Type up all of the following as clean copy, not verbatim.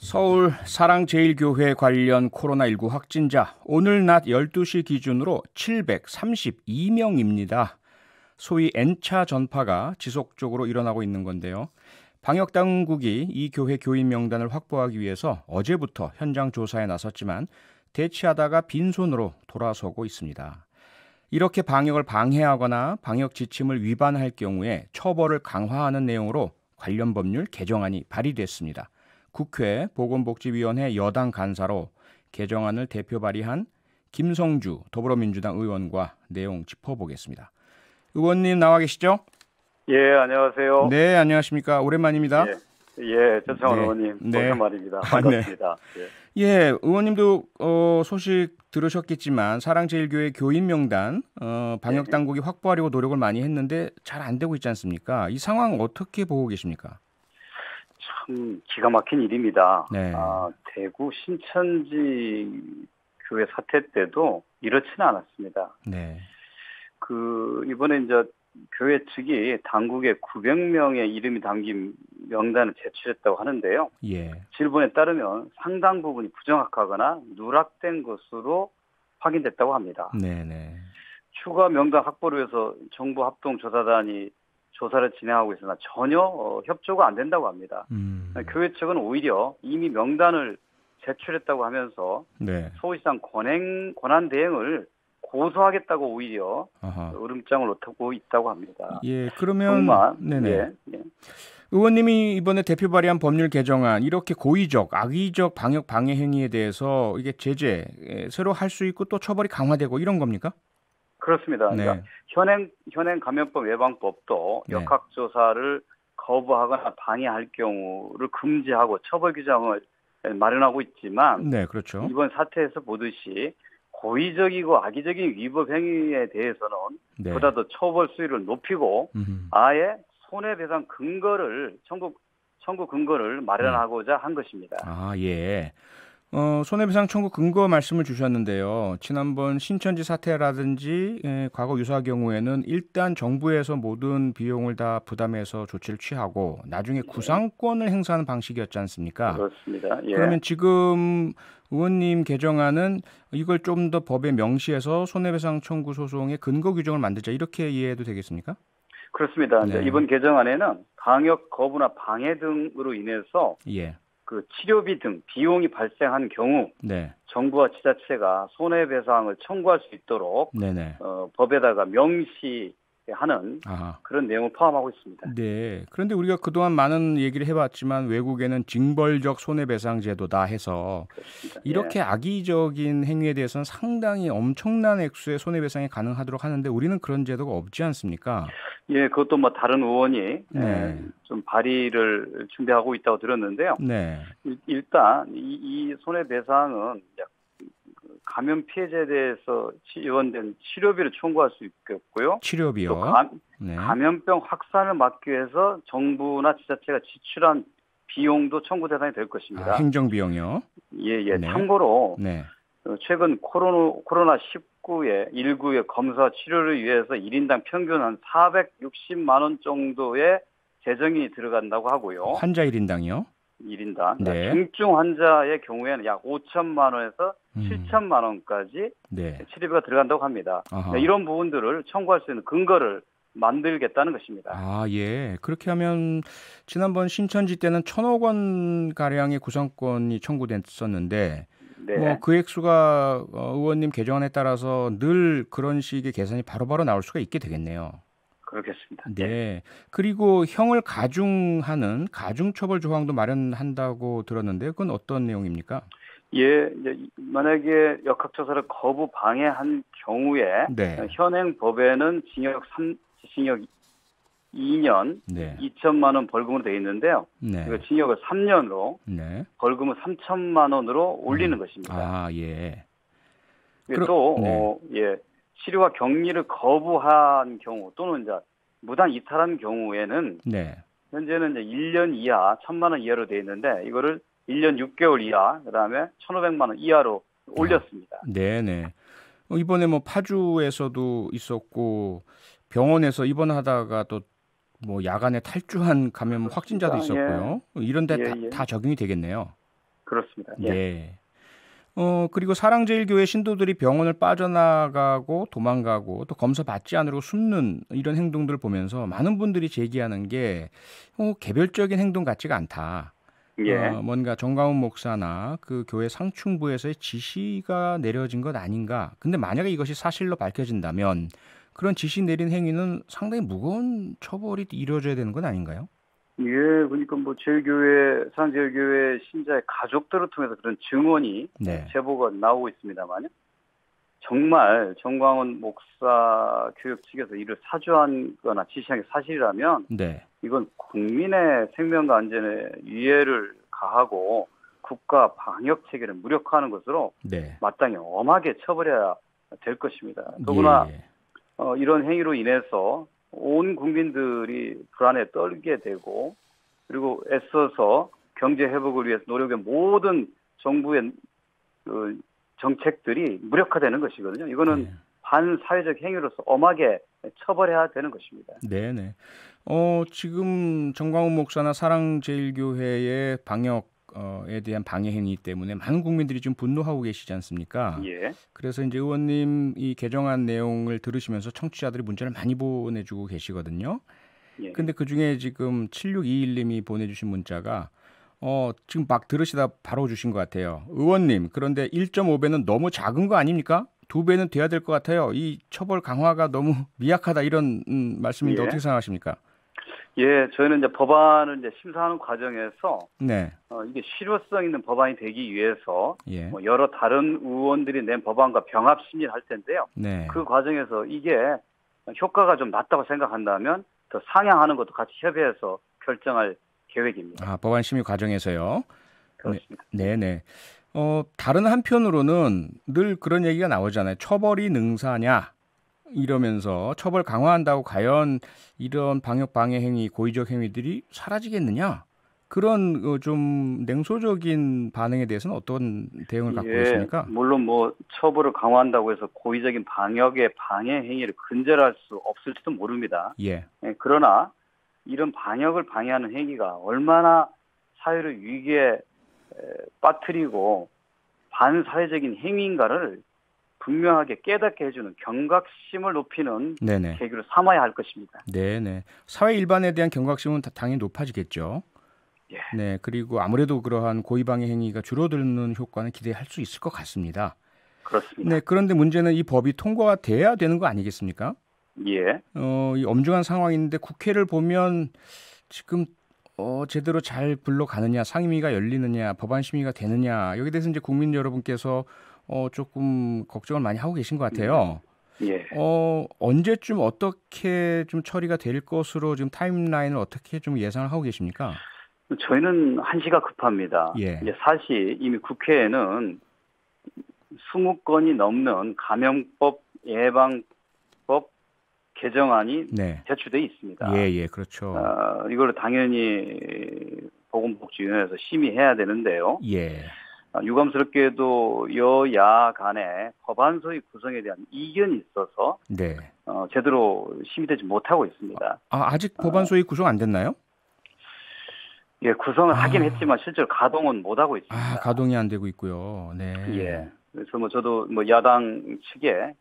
서울 사랑제일교회 관련 코로나19 확진자 오늘 낮 12시 기준으로 732명입니다. 소위 N차 전파가 지속적으로 일어나고 있는 건데요. 방역당국이 이 교회 교인 명단을 확보하기 위해서 어제부터 현장 조사에 나섰지만 대치하다가 빈손으로 돌아서고 있습니다. 이렇게 방역을 방해하거나 방역 지침을 위반할 경우에 처벌을 강화하는 내용으로 관련 법률 개정안이 발의됐습니다. 국회 보건복지위원회 여당 간사로 개정안을 대표 발의한 김성주 더불어민주당 의원과 내용 짚어보겠습니다. 의원님 나와 계시죠? 예, 안녕하세요. 네, 안녕하십니까. 오랜만입니다. 예, 전창원 네. 의원님. 네. 오랜만입니다. 반갑습니다. 예, 의원님도 소식 들으셨겠지만 사랑제일교회 교인 명단 방역당국이 확보하려고 노력을 많이 했는데 잘 안 되고 있지 않습니까? 이 상황 어떻게 보고 계십니까? 참 기가 막힌 일입니다. 네. 대구 신천지 교회 사태 때도 이렇지는 않았습니다. 네. 이번에 이제 교회 측이 당국에 900명의 이름이 담긴 명단을 제출했다고 하는데요. 예. 질본에 따르면 상당 부분이 부정확하거나 누락된 것으로 확인됐다고 합니다. 네네. 추가 명단 확보를 위해서 정부 합동조사단이 조사를 진행하고 있으나 전혀 협조가 안 된다고 합니다. 교회 측은 오히려 이미 명단을 제출했다고 하면서 네. 서울시장 권한 대행을 고소하겠다고 오히려 으름장을 놓고 있다고 합니다. 예, 그러면 정말, 네네. 예. 의원님이 이번에 대표 발의한 법률 개정안 이렇게 고의적, 악의적 방역 방해 행위에 대해서 이게 제재 새로 할 수 있고 또 처벌이 강화되고 이런 겁니까? 그렇습니다. 네. 그러니까 현행 감염법 예방법도 네. 역학조사를 거부하거나 방해할 경우를 금지하고 처벌 규정을 마련하고 있지만 네, 그렇죠. 이번 사태에서 보듯이 고의적이고 악의적인 위법 행위에 대해서는 네. 보다 더 처벌 수위를 높이고 아예 손해배상 근거를 청구 근거를 마련하고자 한 것입니다. 예. 손해배상 청구 근거 말씀을 주셨는데요. 지난번 신천지 사태라든지 과거 유사 경우에는 일단 정부에서 모든 비용을 다 부담해서 조치를 취하고 나중에 구상권을 행사하는 방식이었지 않습니까? 그렇습니다. 예. 그러면 지금 의원님 개정안은 이걸 좀 더 법에 명시해서 손해배상 청구 소송의 근거 규정을 만들자 이렇게 이해해도 되겠습니까? 그렇습니다. 네. 이번 개정안에는 방역 거부나 방해 등으로 인해서 예. 치료비 등 비용이 발생한 경우 네. 정부와 지자체가 손해배상을 청구할 수 있도록 네네. 법에다가 명시하는 그런 내용을 포함하고 있습니다. 네. 그런데 우리가 그동안 많은 얘기를 해봤지만 외국에는 징벌적 손해배상 제도다 해서 그렇습니다. 이렇게 악의적인 행위에 대해서는 상당히 엄청난 액수의 손해배상이 가능하도록 하는데 우리는 그런 제도가 없지 않습니까? 예, 그것도 다른 의원이 네. 좀 발의를 준비하고 있다고 들었는데요. 네. 일단 이 손해배상은 감염 피해자에 대해서 지원된 치료비를 청구할 수 있겠고요. 치료비요. 또 네. 감염병 확산을 막기 위해서 정부나 지자체가 지출한 비용도 청구 대상이 될 것입니다. 행정비용이요. 예. 네. 참고로 네. 최근 코로나19의 검사 치료를 위해서 1인당 평균 한 460만 원 정도의 재정이 들어간다고 하고요. 환자 1인당이요? 1인당. 네. 중증 환자의 경우에는 약 5천만 원에서 7천만 원까지 네. 치료비가 들어간다고 합니다. 이런 부분들을 청구할 수 있는 근거를 만들겠다는 것입니다. 예. 그렇게 하면 지난번 신천지 때는 1,000억 원 가량의 구상권이 청구됐었는데 네. 그 액수가 의원님 개정안에 따라서 늘 그런 식의 계산이 바로바로 나올 수가 있게 되겠네요. 그렇겠습니다. 네. 그리고 형을 가중하는 가중처벌 조항도 마련한다고 들었는데 그건 어떤 내용입니까? 예, 이제 만약에 역학조사를 거부 방해한 경우에 네. 현행 법에는 징역 2년, 네. 2천만 원 벌금으로 되어 있는데요. 네. 징역을 3년으로 네. 벌금을 3천만 원으로 올리는 것입니다. 예. 또 치료와 격리를 거부한 경우 또는 이제 무단 이탈한 경우에는 네. 현재는 이제 1년 이하 1,000만 원 이하로 되어 있는데 이거를 1년 6개월 이하 그다음에 1,500만 원 이하로 올렸습니다. 네네. 이번에 파주에서도 있었고 병원에서 입원하다가 또 야간에 탈주한 감염 확진자도 있었고요. 이런 데 다 적용이 되겠네요. 그렇습니다. 예. 네. 그리고 사랑제일교회 신도들이 병원을 빠져나가고 도망가고 또 검사 받지 않으려고 숨는 이런 행동들을 보면서 많은 분들이 제기하는 게 개별적인 행동 같지가 않다. 예. 뭔가 정광훈 목사나 그 교회 상층부에서의 지시가 내려진 것 아닌가. 근데 만약에 이것이 사실로 밝혀진다면 그런 지시 내린 행위는 상당히 무거운 처벌이 이루어져야 되는 건 아닌가요? 예, 그러니까 뭐 제일교회, 사랑제일교회 신자의 가족들을 통해서 그런 증언이 네. 제보가 나오고 있습니다만 정말 정광훈 목사 교육 측에서 이를 사주한 거나 지시한 게 사실이라면 네. 이건 국민의 생명과 안전에 위해를 가하고 국가 방역 체계를 무력화하는 것으로 네. 마땅히 엄하게 처벌해야 될 것입니다. 더구나 예. 이런 행위로 인해서 온 국민들이 불안에 떨게 되고 그리고 애써서 경제 회복을 위해서 노력한 모든 정부의 그 정책들이 무력화되는 것이거든요. 이거는 네. 반사회적 행위로서 엄하게 처벌해야 되는 것입니다. 네네. 지금 정광훈 목사나 사랑제일교회의 방역에 대한 방해 행위 때문에 많은 국민들이 좀 분노하고 계시지 않습니까? 예. 그래서 이제 의원님 이 개정안 내용을 들으시면서 청취자들이 문자를 많이 보내주고 계시거든요. 예. 근데 그 중에 지금 7621님이 보내주신 문자가 지금 막 들으시다 바로 주신 것 같아요. 의원님, 그런데 1.5배는 너무 작은 거 아닙니까? 2배는 돼야 될 것 같아요. 이 처벌 강화가 너무 미약하다 이런 말씀인데 예. 어떻게 생각하십니까? 예, 저희는 이제 법안을 이제 심사하는 과정에서 네. 이게 실효성 있는 법안이 되기 위해서 예. 여러 다른 의원들이 낸 법안과 병합 심의를 할 텐데요. 네. 그 과정에서 이게 효과가 좀 낮다고 생각한다면 더 상향하는 것도 같이 협의해서 결정할 계획입니다. 아, 법안 심의 과정에서요. 그렇습니다. 네, 네. 다른 한편으로는 늘 그런 얘기가 나오잖아요. 처벌이 능사냐 이러면서 처벌 강화한다고 과연 이런 방역 방해 행위, 고의적 행위들이 사라지겠느냐? 그런 좀 냉소적인 반응에 대해서는 어떤 대응을 갖고 계십니까? 물론 뭐 처벌을 강화한다고 해서 고의적인 방역의 방해 행위를 근절할 수 없을지도 모릅니다. 예. 그러나 이런 방역을 방해하는 행위가 얼마나 사회를 위기에 빠뜨리고 반사회적인 행위인가를 분명하게 깨닫게 해주는 경각심을 높이는 네네. 계기로 삼아야 할 것입니다. 네네. 사회 일반에 대한 경각심은 당연히 높아지겠죠. 예. 네. 그리고 아무래도 그러한 고의방해 행위가 줄어드는 효과는 기대할 수 있을 것 같습니다. 그렇습니다. 네. 그런데 문제는 이 법이 통과가 돼야 되는 거 아니겠습니까? 예. 이 엄중한 상황인데 국회를 보면 지금 제대로 잘 굴러가느냐, 상임위가 열리느냐, 법안 심의가 되느냐 여기에 대해서 이제 국민 여러분께서 조금 걱정을 많이 하고 계신 것 같아요. 예. 언제쯤 어떻게 좀 처리가 될 것으로 지금 타임라인을 어떻게 좀 예상을 하고 계십니까? 저희는 한시가 급합니다. 예. 이제 사실 이미 국회에는 20건이 넘는 감염법 예방법 개정안이 네. 제출돼 있습니다. 예, 그렇죠. 이걸 당연히 보건복지위원회에서 심의해야 되는데요. 예. 유감스럽게도 여야 간에 법안 소위 구성에 대한 이견이 있어서 네. 제대로 심의되지 못하고 있습니다. 아직 법안 소위 구성 안 됐나요? 예, 구성을 하긴 했지만 실제로 가동은 못 하고 있습니다. 가동이 안 되고 있고요. 네. 예. 그래서 뭐 저도 뭐 야당 측에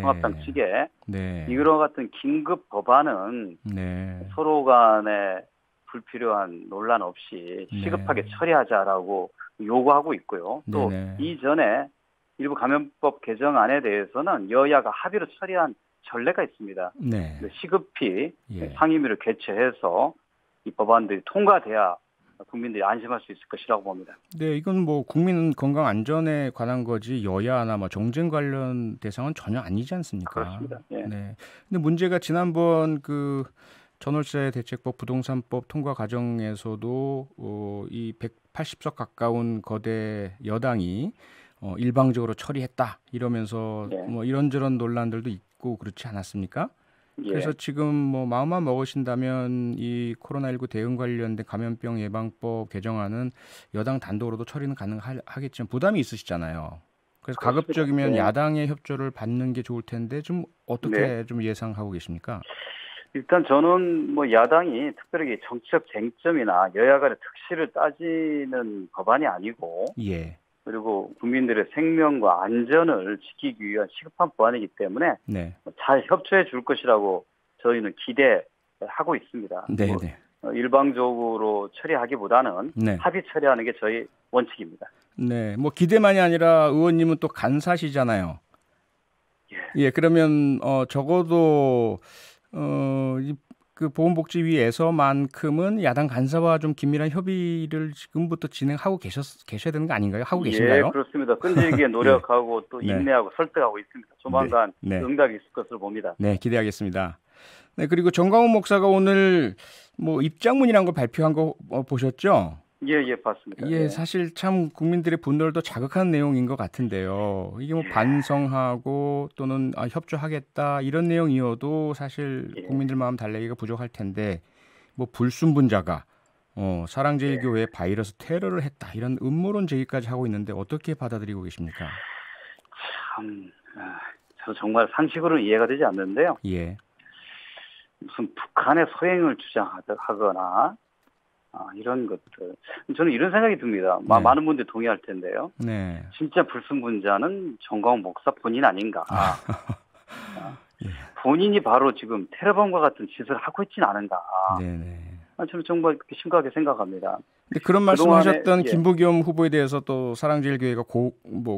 통합당 측에 네. 이와 같은 긴급 법안은 네. 서로 간에 불필요한 논란 없이 시급하게 처리하자라고 요구하고 있고요. 또 이전에 일부 감염법 개정안에 대해서는 여야가 합의로 처리한 전례가 있습니다. 네. 시급히 상임위를 개최해서 이 법안들이 통과돼야 국민들이 안심할 수 있을 것이라고 봅니다. 네, 이건 뭐 국민 건강 안전에 관한 거지 여야나 뭐 정쟁 관련 대상은 전혀 아니지 않습니까? 그렇습니다. 예. 네. 근데 문제가 지난번 그 전월세 대책법 부동산법 통과 과정에서도 이 180석 가까운 거대 여당이 일방적으로 처리했다 이러면서 뭐 이런저런 논란들도 있고 그렇지 않았습니까? 그래서 지금 뭐 마음만 먹으신다면 이 코로나19 대응 관련된 감염병 예방법 개정안은 여당 단독으로도 처리는 가능하겠지만 부담이 있으시잖아요. 그래서 가급적이면 야당의 협조를 받는 게 좋을 텐데 좀 어떻게 좀 예상하고 계십니까? 일단 저는 뭐 야당이 특별하게 정치적 쟁점이나 여야 간의 특실을 따지는 법안이 아니고 예. 그리고 국민들의 생명과 안전을 지키기 위한 시급한 법안이기 때문에 네. 잘 협조해 줄 것이라고 저희는 기대하고 있습니다. 네, 뭐 네. 일방적으로 처리하기보다는 네. 합의 처리하는 게 저희 원칙입니다. 네. 뭐 기대만이 아니라 의원님은 또 간사시잖아요. 예, 그러면 적어도 그 보건복지위에서만큼은 야당 간사와 좀 긴밀한 협의를 지금부터 진행하고 계셔야 되는 거 아닌가요? 하고 계신가요? 예, 그렇습니다. 끈질기게 노력하고 또 네. 인내하고 설득하고 있습니다. 조만간 네. 응답이 있을 것으로 봅니다. 네, 기대하겠습니다. 네, 그리고 정광훈 목사가 오늘 뭐 입장문이란 걸 발표한 거 보셨죠? 예, 봤습니다. 예, 사실 참 국민들의 분노를 더 자극하는 내용인 것 같은데요. 이게 뭐 반성하고 또는 협조하겠다 이런 내용이어도 사실 국민들 마음 달래기가 부족할 텐데 뭐 불순분자가 사랑제일교회 바이러스 테러를 했다 이런 음모론 제기까지 하고 있는데 어떻게 받아들이고 계십니까? 저 정말 상식으로는 이해가 되지 않는데요. 예. 무슨 북한의 소행을 주장하거나 이런 것들. 저는 이런 생각이 듭니다. 네. 많은 분들이 동의할 텐데요. 네. 진짜 불순분자는 정광훈 목사 본인 아닌가. 예. 본인이 바로 지금 테러범과 같은 짓을 하고 있지는 않은가. 네네. 저는 정말 그렇게 심각하게 생각합니다. 근데 그런 말씀하셨던 예. 김부겸 후보에 대해서 또 사랑제일교회가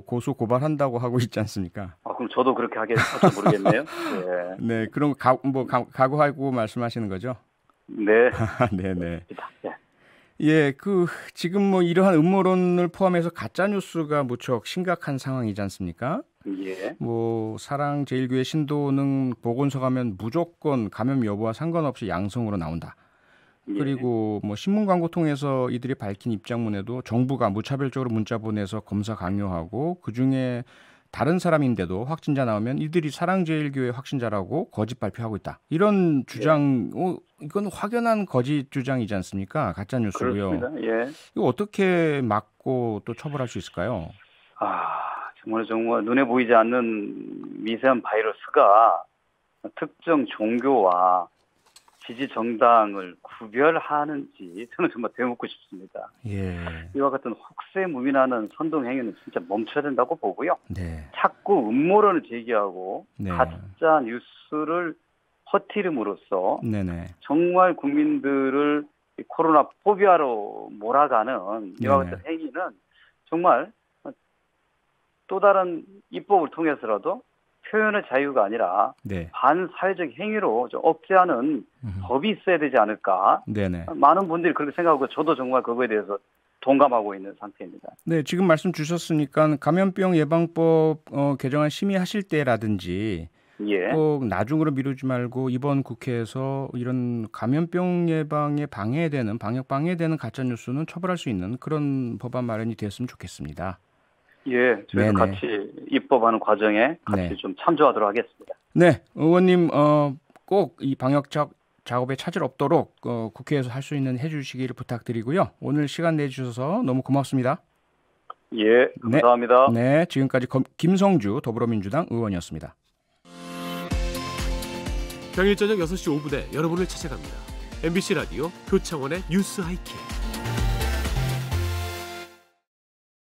고소 고발한다고 하고 있지 않습니까? 그럼 저도 그렇게 할지 모르겠네요. 예. 네, 그럼 각오하고 말씀하시는 거죠? 네. 네네. 예. 예, 지금 뭐 이러한 음모론을 포함해서 가짜 뉴스가 무척 심각한 상황이지 않습니까? 예. 뭐 사랑제일교회 신도는 보건소 가면 무조건 감염 여부와 상관없이 양성으로 나온다. 그리고 뭐 신문 광고 통해서 이들이 밝힌 입장문에도 정부가 무차별적으로 문자 보내서 검사 강요하고 그중에 다른 사람인데도 확진자 나오면 이들이 사랑제일교회 확진자라고 거짓 발표하고 있다. 이런 주장, 이건 확연한 거짓 주장이지 않습니까? 가짜 뉴스고요. 그렇습니다. 예. 이거 어떻게 막고 또 처벌할 수 있을까요? 정말 눈에 보이지 않는 미세한 바이러스가 특정 종교와 지지 정당을 구별하는지 저는 정말 되묻고 싶습니다. 예. 이와 같은 혹세무민하는 선동 행위는 진짜 멈춰야 된다고 보고요. 네. 자꾸 음모론을 제기하고 네. 가짜 뉴스를 퍼뜨림으로써 네네. 정말 국민들을 코로나 포비아로 몰아가는 이와 같은 행위는 정말 또 다른 입법을 통해서라도 표현의 자유가 아니라 반사회적 행위로 좀 억제하는 법이 있어야 되지 않을까. 네네. 많은 분들이 그렇게 생각하고 저도 정말 그거에 대해서 동감하고 있는 상태입니다. 네, 지금 말씀 주셨으니까 감염병 예방법 개정안 심의하실 때라든지 꼭 나중으로 미루지 말고 이번 국회에서 이런 감염병 예방에 방해되는 방역 방해되는 가짜 뉴스는 처벌할 수 있는 그런 법안 마련이 됐으면 좋겠습니다. 예, 저희도 같이 입법하는 과정에 같이 좀 참조하도록 하겠습니다. 네, 의원님 꼭 이 방역 작업에 차질 없도록 국회에서 할 수 있는 해주시기를 부탁드리고요. 오늘 시간 내주셔서 너무 고맙습니다. 예, 감사합니다. 네, 지금까지 김성주 더불어민주당 의원이었습니다. 평일 저녁 6시 5분에 여러분을 찾아갑니다. MBC 라디오 표창원의 뉴스 하이킥.